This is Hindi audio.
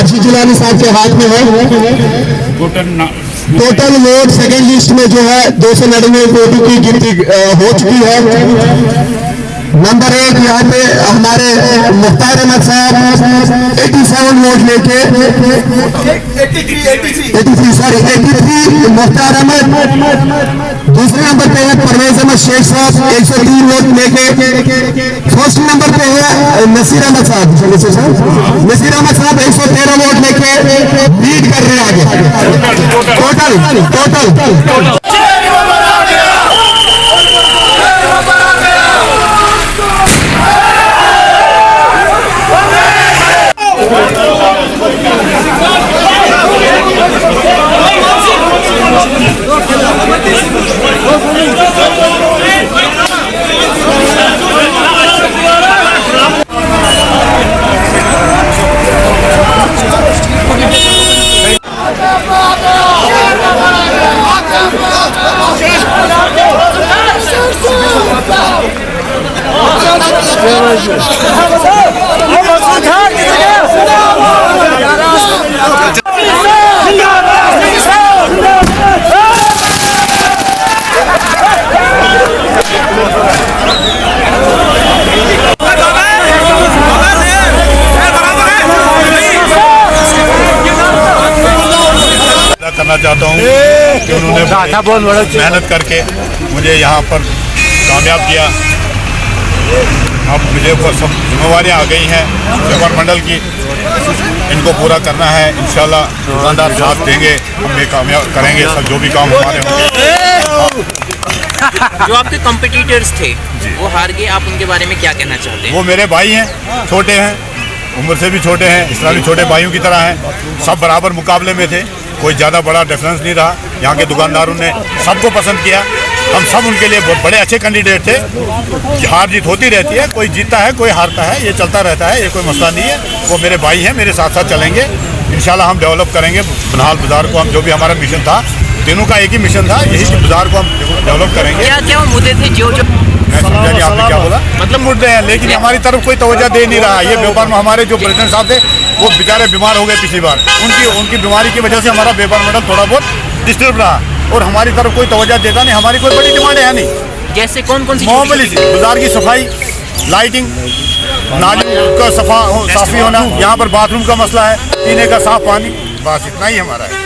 आशीष जिलानी साहब के हाथ में है। टोटल वोट सेकेंड लिस्ट में जो है 299 वोटों की गिनती हो चुकी है। नंबर 1 यहाँ पे हमारे मुख्तार अहमद साहब 87 वोट लेके 83 मुख्तार अहमद। दूसरे नंबर पे है परवेज अहमद शेख साहब 103 वोट लेके। फर्स्ट नंबर पे है नसीर अहमद साहब। नसीर अहमद साहब 113 वोट लेके लीड कर रहे हैं आगे। टोटल करना चाहता हूँ कि उन्होंने मेहनत करके मुझे यहाँ पर कामयाब किया। अब मुझे वो सब जिम्मेवारियाँ आ गई हैं व्यापार मंडल की, इनको पूरा करना है। इंशाल्लाह दुकानदार साथ देंगे, हम ये कामयाब करेंगे सब जो भी काम हमारे होंगे। जो आपके कॉम्पिटिटर्स थे वो हार गए, आप उनके बारे में क्या कहना चाहते हैं? वो मेरे भाई हैं, छोटे हैं, उम्र से भी छोटे हैं, इस तरह भी छोटे भाइयों की तरह हैं। सब बराबर मुकाबले में थे, कोई ज़्यादा बड़ा डिफरेंस नहीं रहा। यहाँ के दुकानदारों ने सबको पसंद किया। हम सब उनके लिए बहुत बड़े अच्छे कैंडिडेट थे। हार जीत होती रहती है, कोई जीतता है कोई हारता है, ये चलता रहता है, ये कोई मसला नहीं है। वो मेरे भाई हैं, मेरे साथ साथ चलेंगे। इंशाल्लाह हम डेवलप करेंगे बानिहाल बाज़ार को। हम जो भी हमारा मिशन था, तीनों का एक ही मिशन था, यही कि बाज़ार को हम डेवलप करेंगे। क्या क्या मुद्दे थे जो मैं समझा नहीं आपने क्या बोला? मतलब मुद्दे हैं, लेकिन हमारी तरफ कोई तवज्जो दे नहीं रहा। ये व्यापार में हमारे जो प्रेसिडेंट साहब थे वो बेचारे बीमार हो गए पिछली बार। उनकी बीमारी की वजह से हमारा व्यापार मंडल थोड़ा बहुत डिस्टर्ब रहा और हमारी तरफ कोई तवज्जो देता नहीं। हमारी कोई बड़ी डिमांड है नहीं। जैसे कौन कौन सी? मामूली सी बाजार की सफाई, लाइटिंग, नालियों का साफी होना, यहाँ पर बाथरूम का मसला है, पीने का साफ पानी, बस इतना ही हमारा है।